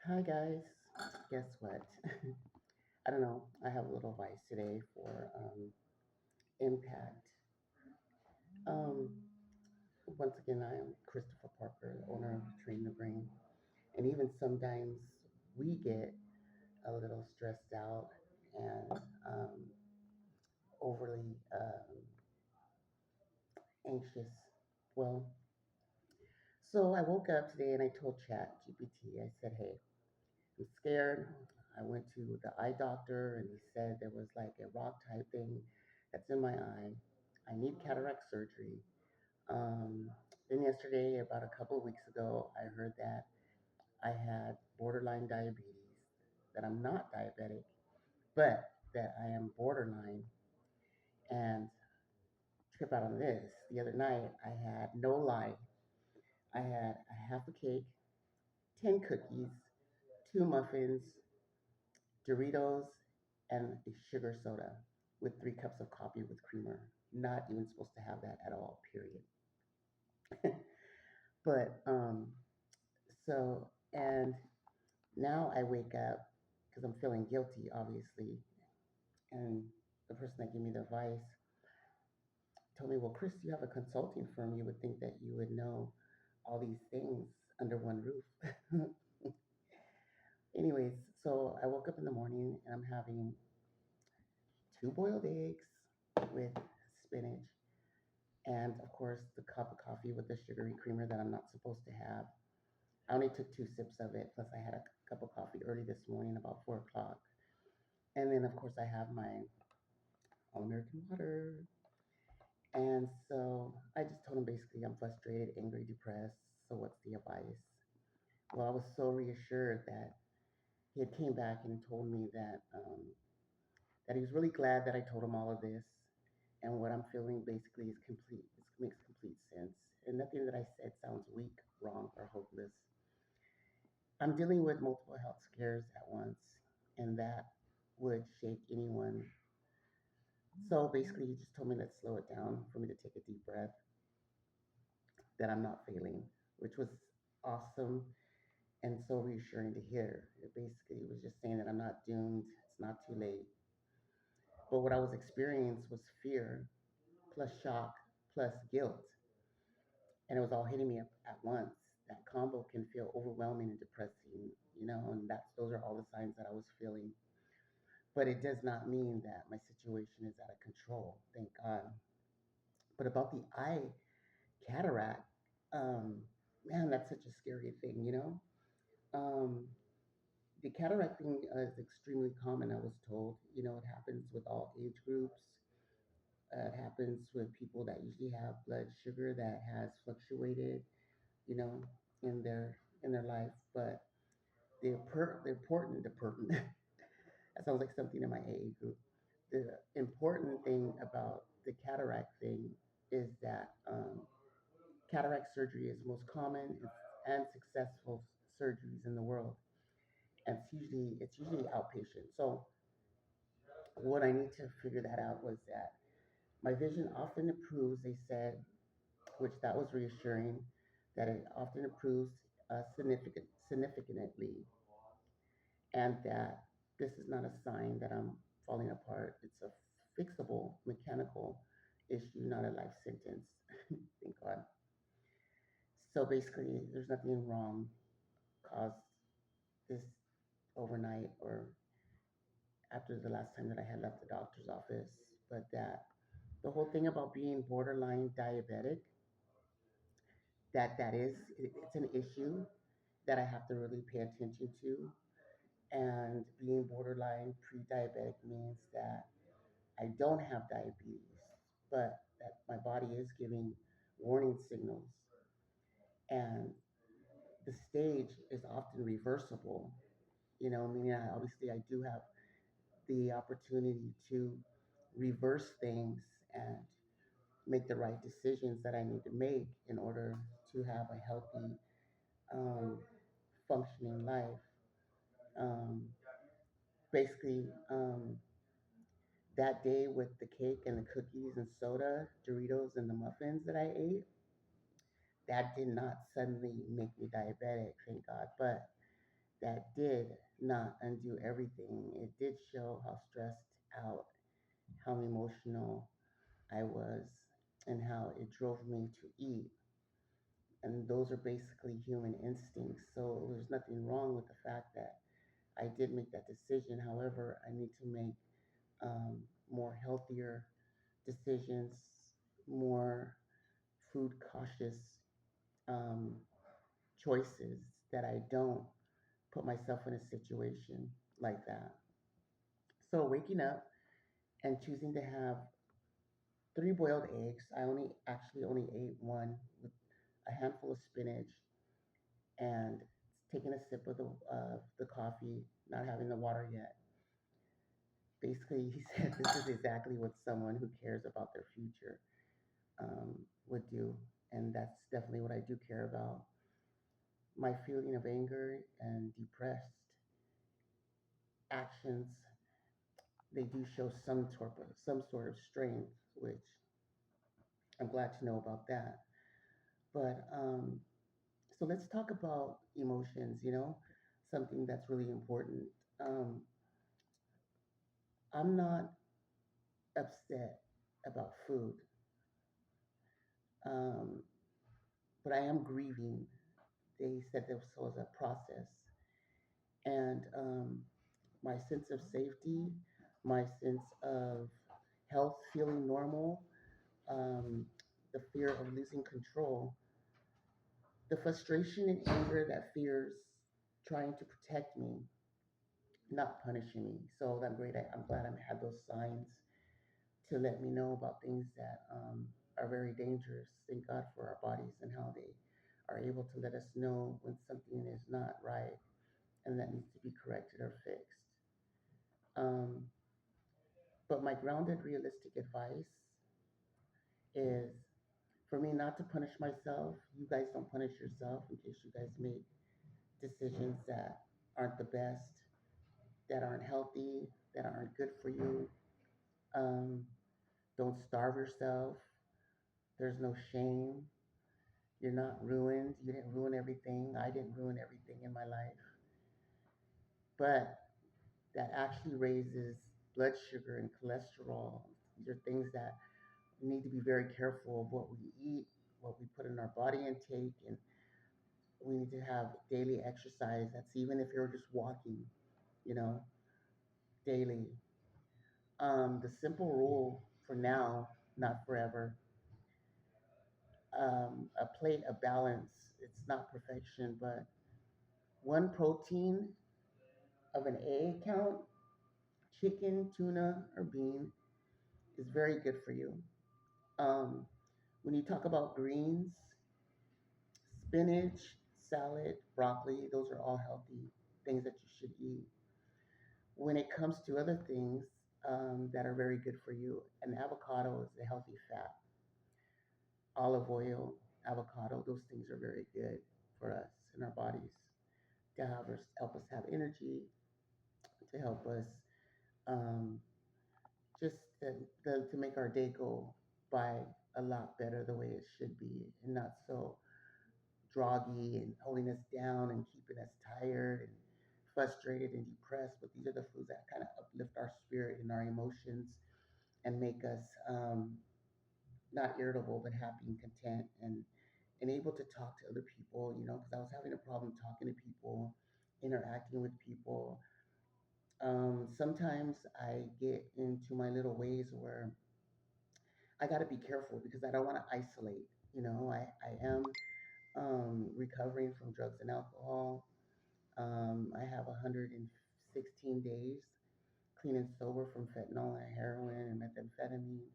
Hi guys. Guess what? I don't know. I have a little advice today for impact. Um, Once again, I am Christopher Parker, owner of Train the Brain, and even sometimes we get a little stressed out and overly anxious. Well, so I woke up today and I told Chat GPT. I said, "Hey, I'm scared." I went to the eye doctor and he said there was like a rock type thing that's in my eye. I need cataract surgery. Um, then yesterday, about a couple of weeks ago, I heard that I had borderline diabetes, that I'm not diabetic, but that I am borderline. And trip out on this, the other night, I had no lie. I had a half a cake, 10 cookies, two muffins, Doritos, and a sugar soda with 3 cups of coffee with creamer. Not even supposed to have that at all, period. But so and now I wake up because I'm feeling guilty, obviously. And the person that gave me the advice told me, "Well, Chris, you have a consulting firm. You would think that you would know all these things under one roof." Anyways, so I woke up in the morning and I'm having two boiled eggs with spinach, and of course the cup of coffee with the sugary creamer that I'm not supposed to have. I only took 2 sips of it, plus I had a cup of coffee early this morning about 4 o'clock. And then of course I have my All American water. And so I just told him basically I'm frustrated, angry, depressed. So what's the advice? Well, I was so reassured that he had came back and told me that he was really glad that I told him all of this, and what I'm feeling basically is complete. It makes complete sense, and nothing that I said sounds weak, wrong, or hopeless. I'm dealing with multiple health scares at once, and that would shake anyone. So basically, he just told me let's slow it down for me to take a deep breath, that I'm not failing, which was awesome and so reassuring to hear. It basically was just saying that I'm not doomed, it's not too late. But what I was experiencing was fear, plus shock, plus guilt. And it was all hitting me at once. That combo can feel overwhelming and depressing, and those are all the signs that I was feeling. But it does not mean that my situation is out of control, thank God. But about the eye cataract, um, man, that's such a scary thing. Um, the cataract thing is extremely common, I was told. It happens with all age groups. It happens with people that usually have blood sugar that has fluctuated, you know, in their life. But the important that sounds like something in my AA group. The important thing about the cataract thing is that cataract surgery is the most common and successful surgeries in the world, and it's usually outpatient. So what I need to figure that out was that my vision often improves. They said, which that was reassuring, that it often improves significantly, and that this is not a sign that I'm falling apart. It's a fixable mechanical issue, not a life sentence. Thank God. So basically, there's nothing wrong caused this overnight or after the last time that I had left the doctor's office, but that the whole thing about being borderline diabetic, it's an issue that I have to really pay attention to. And being borderline pre-diabetic means that I don't have diabetes, but that my body is giving warning signals. And the stage is often reversible, meaning obviously I do have the opportunity to reverse things and make the right decisions that I need to make in order to have a healthy, um, functioning life. Um, basically, that day with the cake and the cookies and soda, Doritos and the muffins that I ate, that did not suddenly make me diabetic, thank God. But that did not undo everything. It did show how stressed out, how emotional I was, and how it drove me to eat. And those are basically human instincts. So there's nothing wrong with the fact that I did make that decision. However, I need to make um, more healthier decisions, more food cautious um, choices that I don't put myself in a situation like that. So waking up and choosing to have three boiled eggs. I only ate one with a handful of spinach and taking a sip of the coffee, not having the water yet. Basically, he said this is exactly what someone who cares about their future would do, and that's definitely what I do care about. My feeling of anger and depressed actions, they do show some sort of strength, which I'm glad to know about that. But so let's talk about emotions. Something that's really important. Um, I'm not upset about food, um, but I am grieving. They said this was a process, and my sense of safety, my sense of health, feeling normal, um, the fear of losing control, the frustration and anger that fears trying to protect me, not punishing me. So I'm glad I had those signs to let me know about things that are very dangerous. Thank God for our bodies and how they are able to let us know when something is not right and that needs to be corrected or fixed. Um, but my grounded, realistic advice is for me not to punish myself. You guys don't punish yourself in case you guys make decisions that aren't the best, that aren't healthy, that aren't good for you. Um, don't starve yourself. There's no shame. You're not ruined. You didn't ruin everything. I didn't ruin everything in my life. But that actually raises blood sugar and cholesterol. These are things that we need to be very careful of what we eat, what we put in our body intake, and we need to have daily exercise. That's even if you're just walking, you know, daily. The simple rule for now, not forever, a plate of balance. It's not perfection, but one protein of an egg count, chicken, tuna, or bean, is very good for you. Um, when you talk about greens, spinach, salad, broccoli, those are all healthy things that you should eat. When it comes to other things that are very good for you, an avocado is a healthy fat. Olive oil, avocado, those things are very good for us in our bodies to help us have energy, to help us um, just to make our day go by a lot better the way it should be and not so droggy and holding us down and keeping us tired and frustrated and depressed. But these are the foods that kind of uplift our spirit and our emotions and make us not irritable but happy and content and able to talk to other people, because I was having a problem talking to people, interacting with people. Sometimes I get into my little ways where I got to be careful because I don't want to isolate. I am recovering from drugs and alcohol. I have 116 days clean and sober from fentanyl and heroin and methamphetamine.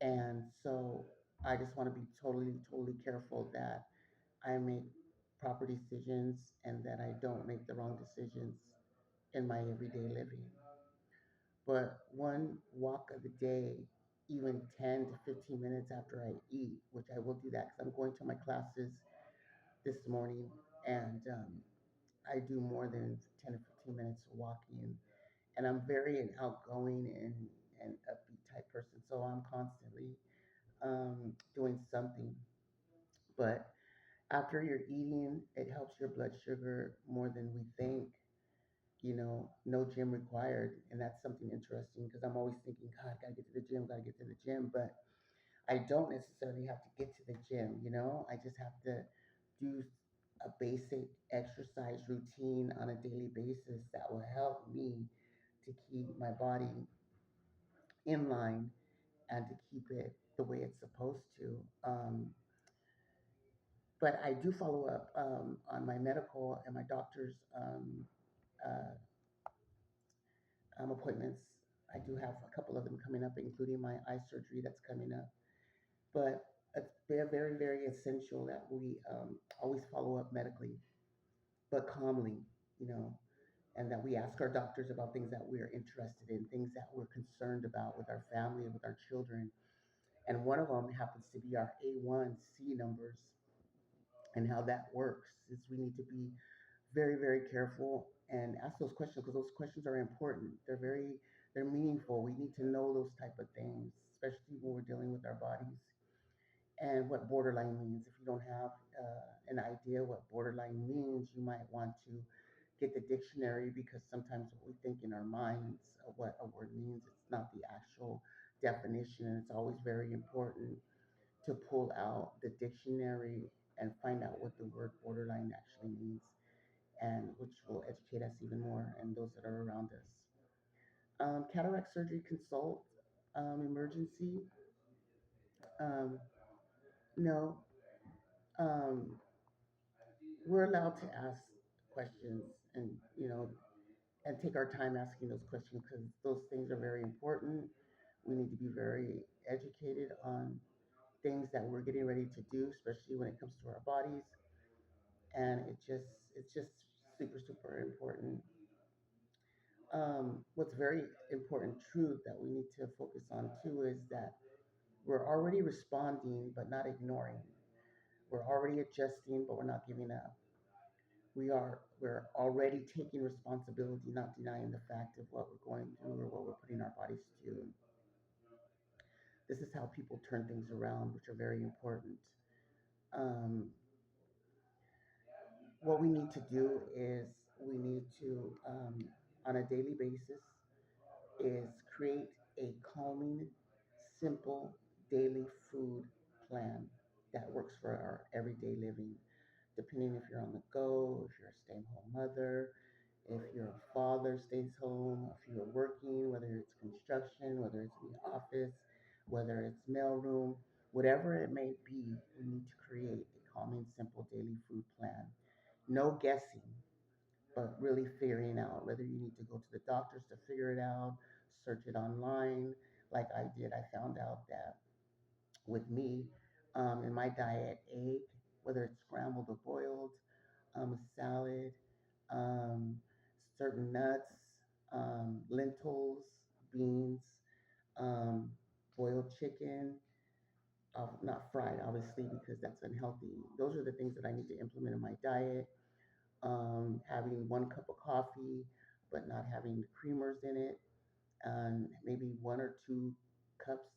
And so I just want to be totally, totally careful that I make proper decisions and that I don't make the wrong decisions in my everyday living. But one walk of the day, even 10 to 15 minutes after I eat, which I will do that because I'm going to my classes this morning and I do more than 10 to 15 minutes walking. And I'm very an outgoing and upbeat type person. So I'm constantly doing something. But After you're eating, it helps your blood sugar more than we think. No gym required. And that's something interesting because I'm always thinking, God, gotta get to the gym, gotta get to the gym. But I don't necessarily have to get to the gym. I just have to do a basic exercise routine on a daily basis that will help me to keep my body in line and to keep it the way it's supposed to. But I do follow up on my medical and my doctor's uh, appointments. I do have a couple of them coming up, including my eye surgery that's coming up. But it's very, very, very essential that we always follow up medically, but calmly, you know, and that we ask our doctors about things that we're interested in, things that we're concerned about with our family and with our children. And one of them happens to be our A1C numbers and how that works. Is we need to be very, very careful and ask those questions because those questions are important. They're meaningful. We need to know those type of things, especially when we're dealing with our bodies and what borderline means. If you don't have an idea what borderline means, you might want to get the dictionary because sometimes what we think in our minds of what a word means, it's not the actual definition. And it's always very important to pull out the dictionary and find out what the word borderline actually means, and which will educate us even more and those that are around us. Cataract surgery consult, emergency. Um, no, um, we're allowed to ask questions and and take our time asking those questions because those things are very important. We need to be very educated on things that we're getting ready to do, especially when it comes to our bodies. And it's just super super important. What's very important truth that we need to focus on too is that we're already responding but not ignoring. We're already adjusting but we're not giving up. We're already taking responsibility, not denying the fact of what we're going through or what we're putting our bodies to. This is how people turn things around, which are very important. Um, what we need to do is we need to, on a daily basis, is create a calming, simple daily food plan that works for our everyday living. Depending if you're on the go, if you're a stay-at-home mother, if you're a father stays home, if you're working, whether it's construction, whether it's in the office, whether it's mailroom, whatever it may be, we need to create a calming, simple daily food plan. No guessing, but really figuring out whether you need to go to the doctors to figure it out, search it online, like I did. I found out that with me, in my diet, egg, whether it's scrambled or boiled, salad, um, certain nuts, lentils, beans, um, boiled chicken, not fried, obviously, because that's unhealthy. Those are the things that I need to implement in my diet. Having 1 cup of coffee, but not having the creamers in it, and maybe 1 or 2 cups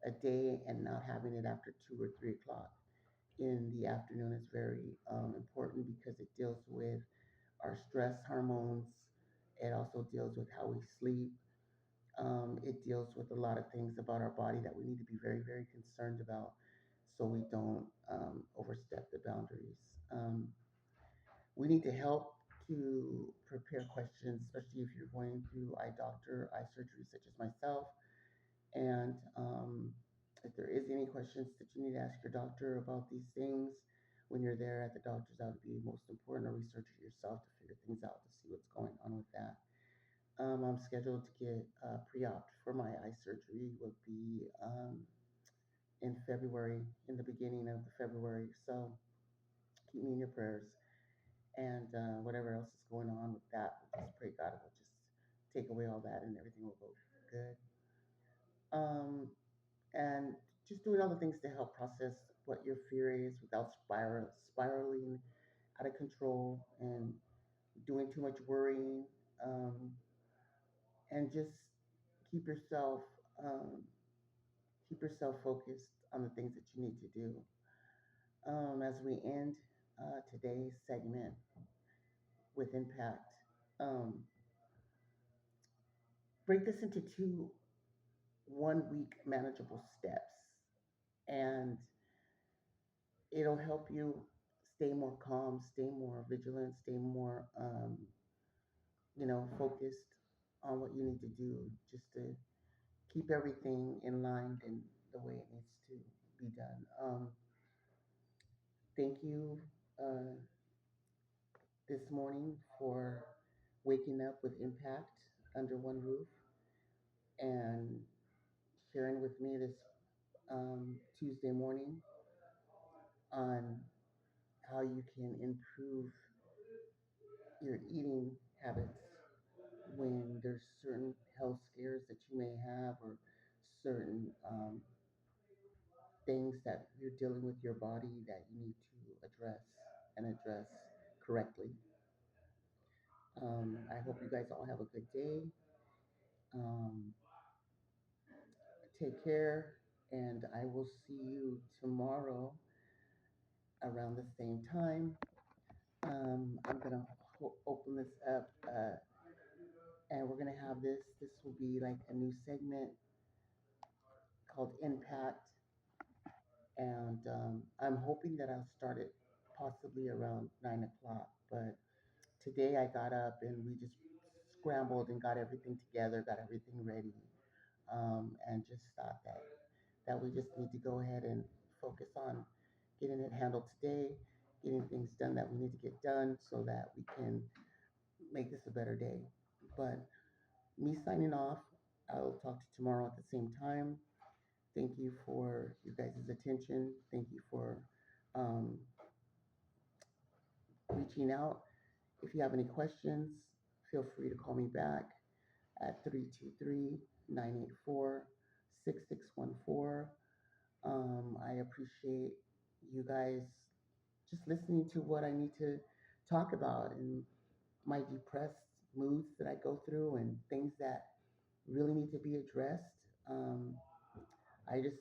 a day, and not having it after 2 or 3 o'clock in the afternoon is very important because it deals with our stress hormones. It also deals with how we sleep. It deals with a lot of things about our body that we need to be very, very concerned about so we don't overstep the boundaries. Um, we need to help to prepare questions, especially if you're going through eye doctor, eye surgery, such as myself. And if there is any questions that you need to ask your doctor about these things when you're there at the doctor's, that would be most important, or research it yourself to figure things out to see what's going on with that. I'm scheduled to get pre-op for my eye surgery. Would be in February, in the beginning of the February. So keep me in your prayers, and whatever else is going on with that, we'll just pray God will just take away all that, and everything will go good. Um, and just doing all the things to help process what your fear is without spiraling out of control and doing too much worrying, um, and just keep yourself um, keep yourself focused on the things that you need to do. As we end, today's segment with impact. Um, break this into two 1 week manageable steps, and it'll help you stay more calm, stay more vigilant, stay more, focused on what you need to do just to keep everything in line and the way it needs to be done. Thank you uh, this morning for waking up with impact under one roof and sharing with me this Tuesday morning on how you can improve your eating habits when there's certain health scares that you may have, or certain things that you're dealing with your body that you need to address correctly. I hope you guys all have a good day. Um, take care, and I will see you tomorrow around the same time. I'm gonna open this up, and we're gonna have this. This will be like a new segment called Impact, and I'm hoping that I'll start it possibly around 9 o'clock. But today I got up and we just scrambled and got everything together, got everything ready, and just thought that we just need to go ahead and focus on getting it handled today, getting things done that we need to get done so that we can make this a better day. But me signing off, I'll talk to you tomorrow at the same time. Thank you for you guys' attention. Thank you for um, reaching out. If you have any questions, feel free to call me back at 323-984-6614. I appreciate you guys just listening to what I need to talk about and my depressed moods that I go through and things that really need to be addressed. Um, I just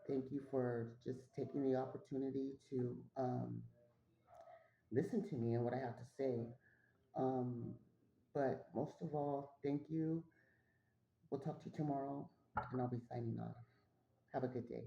thank you for just taking the opportunity to listen to me and what I have to say. Um, but most of all, thank you. We'll talk to you tomorrow, and I'll be signing off. Have a good day.